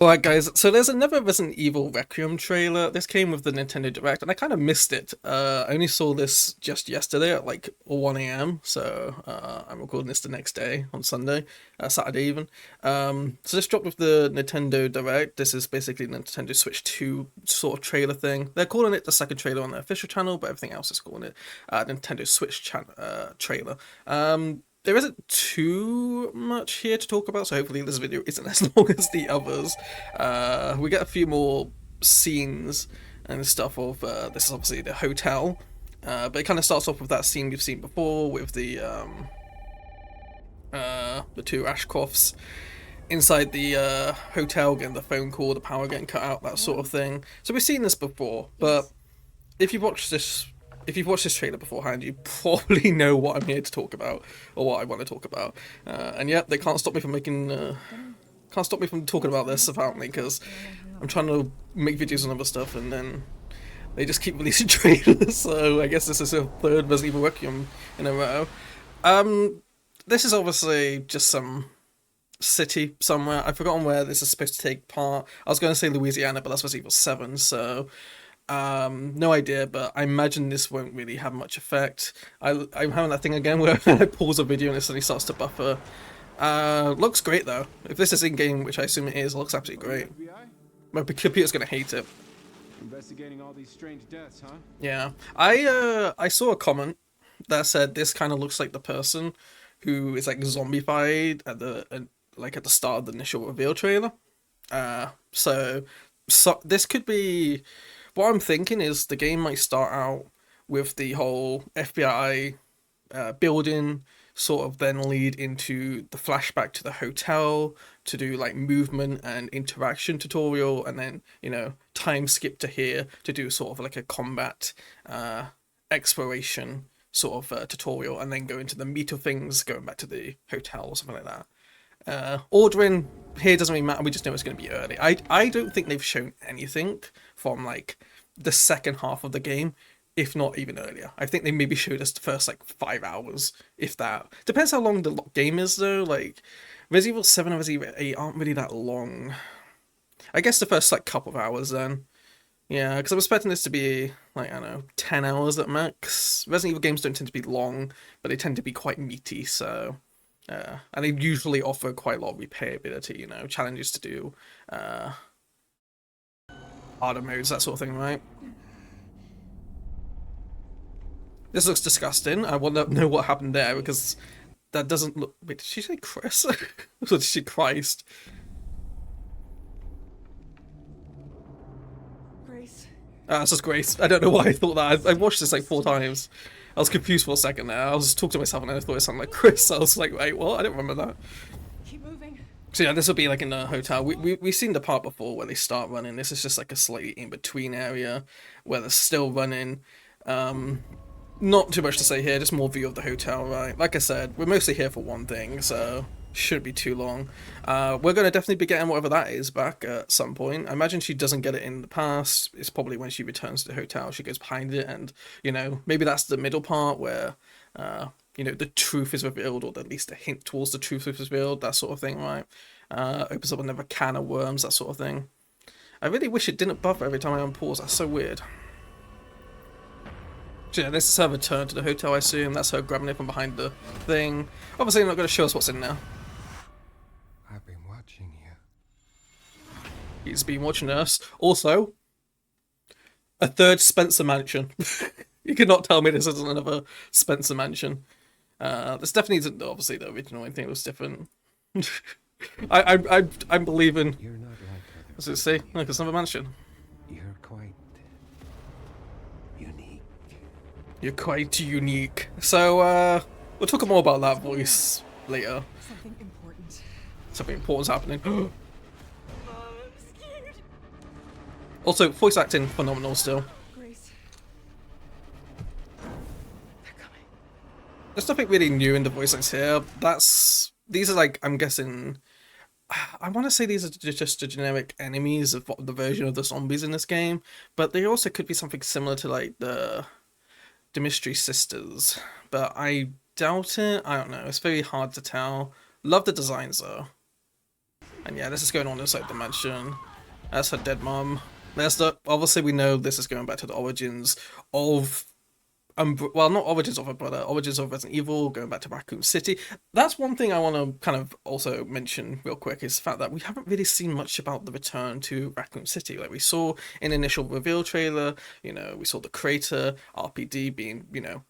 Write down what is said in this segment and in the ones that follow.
Alright guys, so there's another Resident Evil Requiem trailer. This came with the Nintendo Direct and I kind of missed it. I only saw this just yesterday at like 1 a.m. So I'm recording this the next day on Sunday, Saturday even. So this dropped with the Nintendo Direct. This is basically the Nintendo Switch 2 sort of trailer thing. They're calling it the second trailer on their official channel, but everything else is calling it Nintendo Switch trailer. There isn't too much here to talk about, so hopefully this video isn't as long as the others. We get a few more scenes and stuff of, this is obviously the hotel, but it kind of starts off with that scene we've seen before with the two Ashcrofts inside the hotel getting the phone call, the power getting cut out, that sort of thing. So we've seen this before, but if you've watched this trailer beforehand, you probably know what I'm here to talk about, or what I want to talk about. And yep, they can't stop me from talking about this apparently, because I'm trying to make videos on other stuff, and then they just keep releasing trailers. So I guess this is a third Resident Evil Requiem in a row. This is obviously just some city somewhere. I've forgotten where this is supposed to take part. I was going to say Louisiana, but that's Resident Evil 7, so no idea, but I imagine this won't really have much effect. I'm having that thing again where I pause a video and it suddenly starts to buffer. Looks great though. If this is in-game, which I assume it is, it looks absolutely great. My computer's gonna hate it. Investigating all these strange deaths, huh? Yeah. I saw a comment that said this kind of looks like the person who is like zombified at the start of the initial reveal trailer. So this could be. What I'm thinking is the game might start out with the whole FBI building, sort of then lead into the flashback to the hotel to do like movement and interaction tutorial, and then, you know, time skip to here to do sort of like a combat exploration sort of tutorial, and then go into the meat of things, going back to the hotel or something like that. Ordering here doesn't really matter, we just know it's going to be early. I don't think they've shown anything from like the second half of the game, if not even earlier. I think they maybe showed us the first like 5 hours, if that. Depends how long the game is though. Like Resident Evil 7 and Resident Evil 8 aren't really that long. I guess the first like couple of hours then. Yeah, because I'm expecting this to be like, I don't know, 10 hours at max. Resident Evil games don't tend to be long, but they tend to be quite meaty, so and they usually offer quite a lot of replayability, you know, challenges to do, harder modes, that sort of thing, right? This looks disgusting. I want to know what happened there, because that doesn't look... Wait, did she say Chris? Or did she Christ? Grace. It's just Grace. I don't know why I thought that. I watched this like 4 times. I was confused for a second there. I was talking to myself and I thought it sounded like Chris. I was like, wait, what? I don't remember that. Keep moving. So yeah, this will be like in the hotel. We've seen the part before where they start running. This is just like a slightly in-between area where they're still running. Not too much to say here, just more view of the hotel, right? Like I said, we're mostly here for one thing, so shouldn't be too long. We're going to definitely be getting whatever that is back at some point. I imagine she doesn't get it in the past. It's probably when she returns to the hotel, she goes behind it, and, you know, maybe that's the middle part where, you know, the truth is revealed, or at least a hint towards the truth is revealed, that sort of thing, right? Opens up another can of worms, that sort of thing. I really wish it didn't buffer every time I unpause. That's so weird. So yeah, this is her return to the hotel, I assume. That's her grabbing it from behind the thing. Obviously, they're not going to show us what's in there. I've been watching you. He's been watching us. Also, a third Spencer mansion. You cannot tell me this isn't another Spencer mansion. This definitely isn't, obviously, the original. I think it was different. I'm believing. You're not like others. What's it say? Look, it's another mansion. You're quite unique. You're quite unique. So, we'll talk more about that voice later. Something important. Something important's happening. Mom, I'm scared. Also, voice acting phenomenal still. Grace. They're coming. There's nothing really new in the voice lines here. These are like, I'm guessing, I want to say these are just the generic enemies of the version of the zombies in this game, but they also could be something similar to like the Mystery Sisters, but I doubt it. I don't know. It's very hard to tell. Love the designs though. And yeah, this is going on inside the mansion. That's her dead mom. There's the, obviously we know this is going back to the origins of well, not origins of her brother, origins of Resident Evil, going back to Raccoon City. That's one thing I want to kind of also mention real quick, is the fact that we haven't really seen much about the return to Raccoon City. Like we saw in the initial reveal trailer, you know, we saw the crater, RPD being, you know,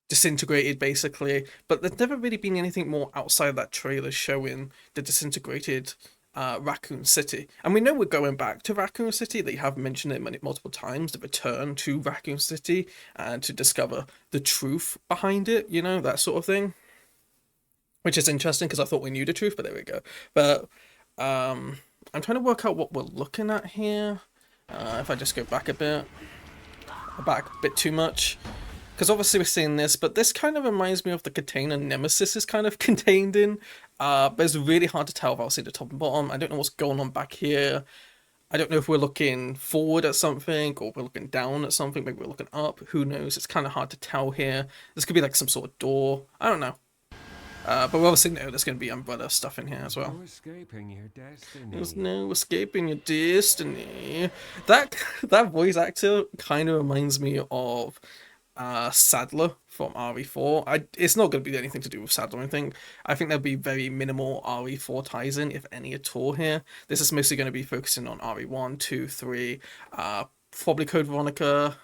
disintegrated basically, but there's never really been anything more outside that trailer showing the disintegrated Raccoon City. And we know we're going back to Raccoon City. They have mentioned it multiple times, the return to Raccoon City and to discover the truth behind it, you know, that sort of thing. Which is interesting because I thought we knew the truth, but there we go. But I'm trying to work out what we're looking at here. If I just go back a bit too much. Because obviously we're seeing this, but this kind of reminds me of the container Nemesis is kind of contained in. But it's really hard to tell if I'll see the top and bottom. I don't know what's going on back here. I don't know if we're looking forward at something or we're looking down at something. Maybe we're looking up. Who knows? It's kind of hard to tell here. This could be like some sort of door. I don't know. But we obviously know there's going to be Umbrella stuff in here as well. No escaping your destiny. There's no escaping your destiny. That voice actor kind of reminds me of Sadler from RE4. It's not going to be anything to do with Sadler or anything. I think there'll be very minimal RE4 ties in, if any at all here. This is mostly going to be focusing on RE1, 2, 3, probably Code Veronica,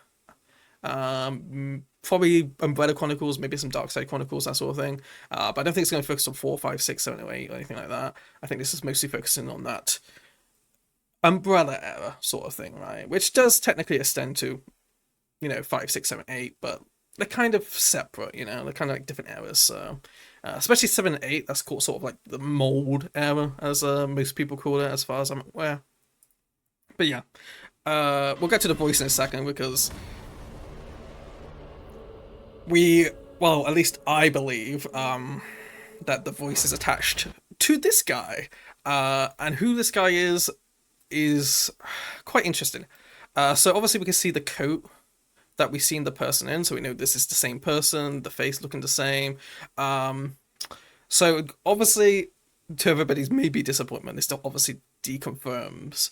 probably Umbrella Chronicles, maybe some Dark Side Chronicles, that sort of thing. But I don't think it's going to focus on 4, 5, 6, 7, or 8 or anything like that. I think this is mostly focusing on that Umbrella era sort of thing, right? Which does technically extend to, you know, 5, 6, 7, 8, but they're kind of separate, you know, they're kind of like different eras. So, especially 7 and 8, that's called sort of like the mold era, as most people call it, as far as I'm aware. But yeah, we'll get to the voice in a second because well, at least I believe, that the voice is attached to this guy, and who this guy is quite interesting. So obviously we can see the coat that we've seen the person in, so we know this is the same person, the face looking the same. So obviously, to everybody's maybe disappointment, this still obviously deconfirms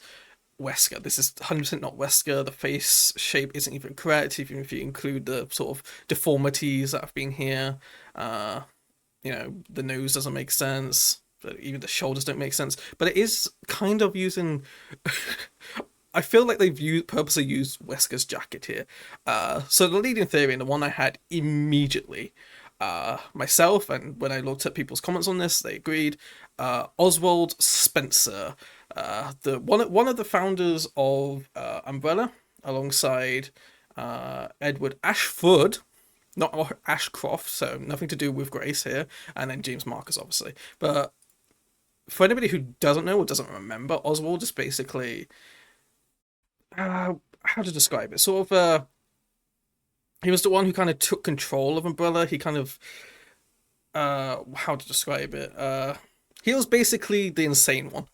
Wesker. This is 100% not Wesker. The face shape isn't even correct, even if you include the sort of deformities that have been here. You know, the nose doesn't make sense. Even the shoulders don't make sense. But it is kind of using... I feel like they've purposely used Wesker's jacket here. So the leading theory, and the one I had immediately myself, and when I looked at people's comments on this, they agreed. Oswald Spencer, the one of the founders of Umbrella, alongside Edward Ashford, not Ashcroft, so nothing to do with Grace here, and then James Marcus, obviously. But for anybody who doesn't know or doesn't remember, Oswald is basically... how to describe it? Sort of, he was the one who kind of took control of Umbrella. He kind of, how to describe it? He was basically the insane one.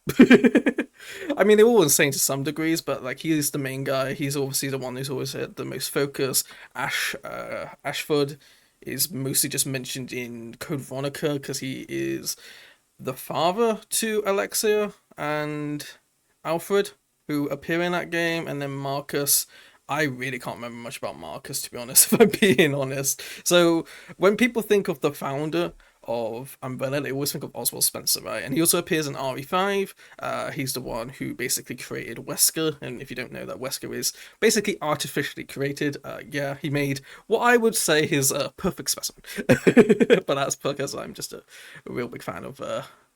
I mean, they're all insane to some degrees, but like he's the main guy. He's obviously the one who's always had the most focus. Ashford is mostly just mentioned in Code Veronica because he is the father to Alexia and Alfred, who appear in that game. And then Marcus, I really can't remember much about Marcus, to be honest, if I'm being honest. So when people think of the founder of Umbrella, they always think of Oswald Spencer, right? And he also appears in RE5. He's the one who basically created Wesker, and if you don't know, that Wesker is basically artificially created. Yeah, he made what I would say is a perfect specimen, but that's because I'm just a real big fan of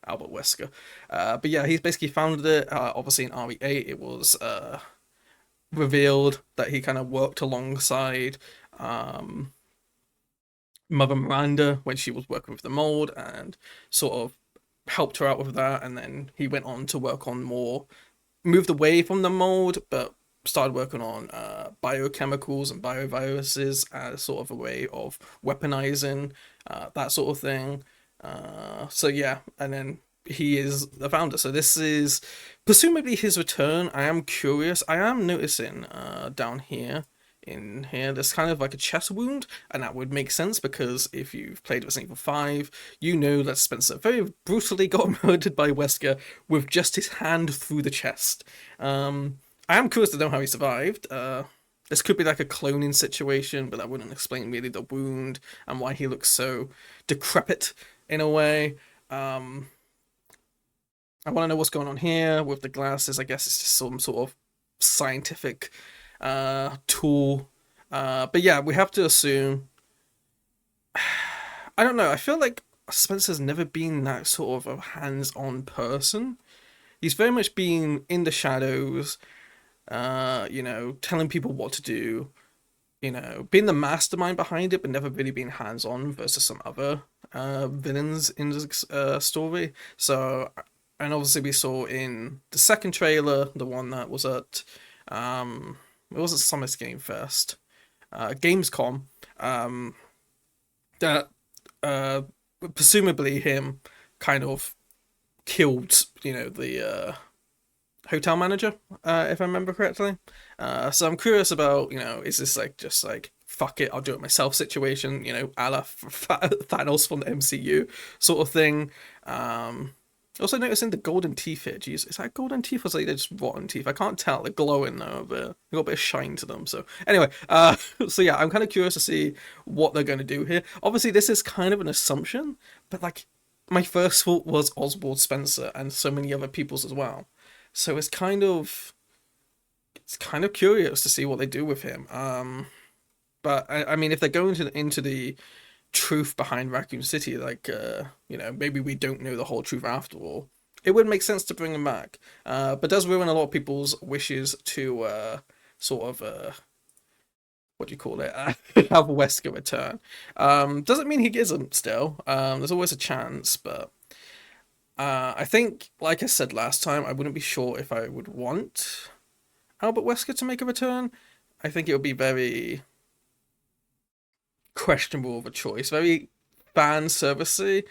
Albert Wesker. But yeah, he's basically founded it. Obviously in RE8 it was revealed that he kind of worked alongside Mother Miranda when she was working with the mold and sort of helped her out with that, and then he went on to work on moved away from the mold, but started working on biochemicals and bioviruses as sort of a way of weaponizing that sort of thing. So yeah, and then he is the founder. So this is presumably his return. I am curious. I am noticing down here in here. There's kind of like a chest wound, and that would make sense because if you've played Resident Evil 5, you know that Spencer very brutally got murdered by Wesker with just his hand through the chest. I am curious to know how he survived. This could be like a cloning situation, but that wouldn't explain really the wound and why he looks so decrepit in a way. I want to know what's going on here with the glasses. I guess it's just some sort of scientific tool. But yeah, we have to assume. I don't know. I feel like Spencer's never been that sort of a hands-on person. He's very much been in the shadows, telling people what to do, being the mastermind behind it, but never really being hands-on versus some other villains in the story. So, and obviously we saw in the second trailer, the one that was at, it wasn't Summer's Game Fest, Gamescom, that presumably him kind of killed, the hotel manager, if I remember correctly. So I'm curious about, is this like just like fuck it, I'll do it myself situation, a la Thanos from the MCU sort of thing. Also noticing the golden teeth here. Jeez, is that golden teeth or is they're just rotten teeth? I can't tell. They're glowing though, but they got a bit of shine to them. So anyway, so yeah, I'm kind of curious to see what they're going to do here. Obviously, this is kind of an assumption, but like my first thought was Oswald Spencer and so many other people's as well. So it's kind of curious to see what they do with him. But I mean, if they're going into the truth behind Raccoon City, like maybe we don't know the whole truth after all, it would make sense to bring him back. But does ruin a lot of people's wishes to sort of what do you call it? Have Wesker return. Doesn't mean he isn't still. There's always a chance, but I think, like I said last time, I wouldn't be sure if I would want Albert Wesker to make a return. I think it would be very questionable of a choice, very fan servicey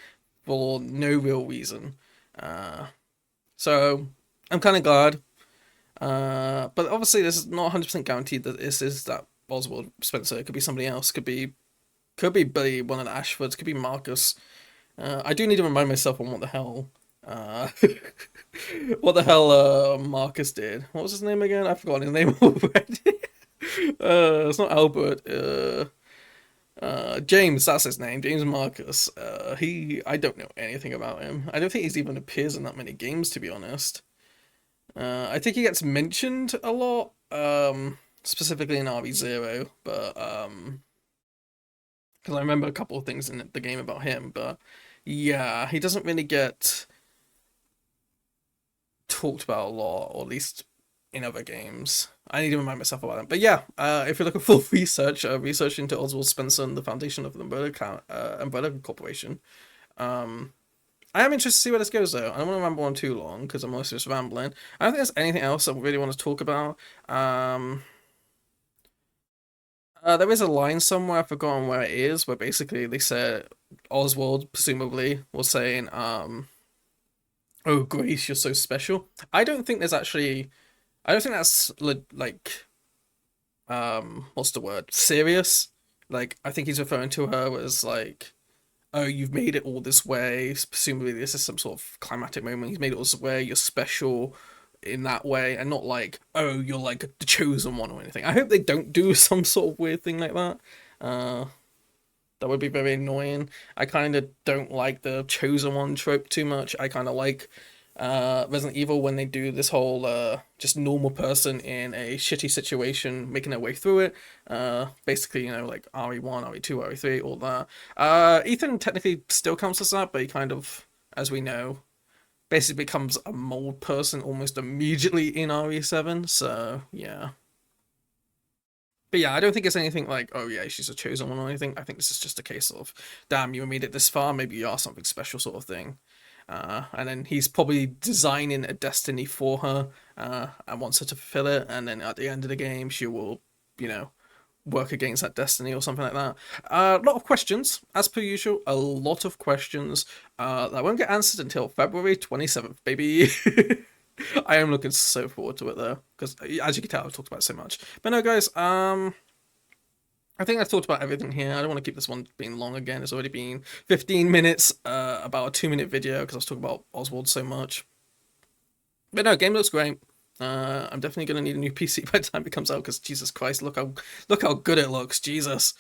for no real reason. So I'm kind of glad. But obviously, this is not 100% guaranteed that this is that Oswald Spencer. It could be somebody else. Could be Billy, one of the Ashfords. Could be Marcus. I do need to remind myself on what the hell Marcus did. What was his name again? I've forgotten his name already. It's not Albert. James, that's his name. James Marcus. I don't know anything about him. I don't think he's even appears in that many games, to be honest. I think he gets mentioned a lot, specifically in RE0, but because I remember a couple of things in the game about him, but yeah, he doesn't really get talked about a lot, or at least in other games. I need to remind myself about it. But yeah, if you're looking for research into Oswald Spencer and the foundation of the Umbrella Corporation, I am interested to see where this goes, though. I don't want to ramble on too long, because I'm mostly just rambling. I don't think there's anything else I really want to talk about. There is a line somewhere, I've forgotten where it is, where basically they said Oswald, presumably, was saying, oh, Grace, you're so special. I don't think that's, like, what's the word? Serious? Like, I think he's referring to her as, like, oh, you've made it all this way. Presumably this is some sort of climatic moment. He's made it all this way. You're special in that way, and not like, oh, you're like the chosen one or anything. I hope they don't do some sort of weird thing like that. That would be very annoying. I kind of don't like the chosen one trope too much. I kind of like Resident Evil when they do this whole just normal person in a shitty situation making their way through it. Basically, like RE1, RE2, RE3, all that. Ethan technically still counts as that, but he kind of, as we know, basically becomes a mold person almost immediately in RE7, so yeah. But yeah, I don't think it's anything like, oh yeah, she's a chosen one or anything. I think this is just a case of, damn, you made it this far, maybe you are something special sort of thing. And then he's probably designing a destiny for her and wants her to fulfill it, and then at the end of the game she will, work against that destiny or something like that. A lot of questions, as per usual, a lot of questions that won't get answered until February 27th, baby. I am looking so forward to it though, because as you can tell, I've talked about it so much. But no, guys, I think I've talked about everything here. I don't want to keep this one being long again. It's already been 15 minutes, about a 2-minute video because I was talking about Oswald so much. But no, game looks great. I'm definitely gonna need a new PC by the time it comes out because Jesus Christ, look how good it looks. Jesus.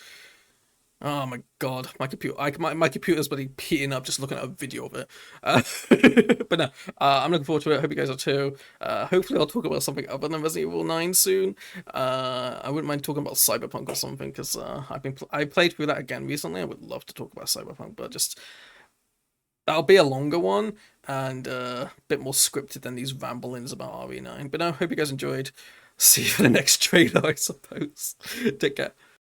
Oh my god, my computer, my computer's bloody heating up just looking at a video of it. But no, I'm looking forward to it. I hope you guys are too. Hopefully I'll talk about something other than Resident Evil 9 soon. I wouldn't mind talking about Cyberpunk or something because I played through that again recently. I would love to talk about Cyberpunk, but just that'll be a longer one and a bit more scripted than these ramblings about RE9. But no, hope you guys enjoyed. See you for the next trailer, I suppose. Take care.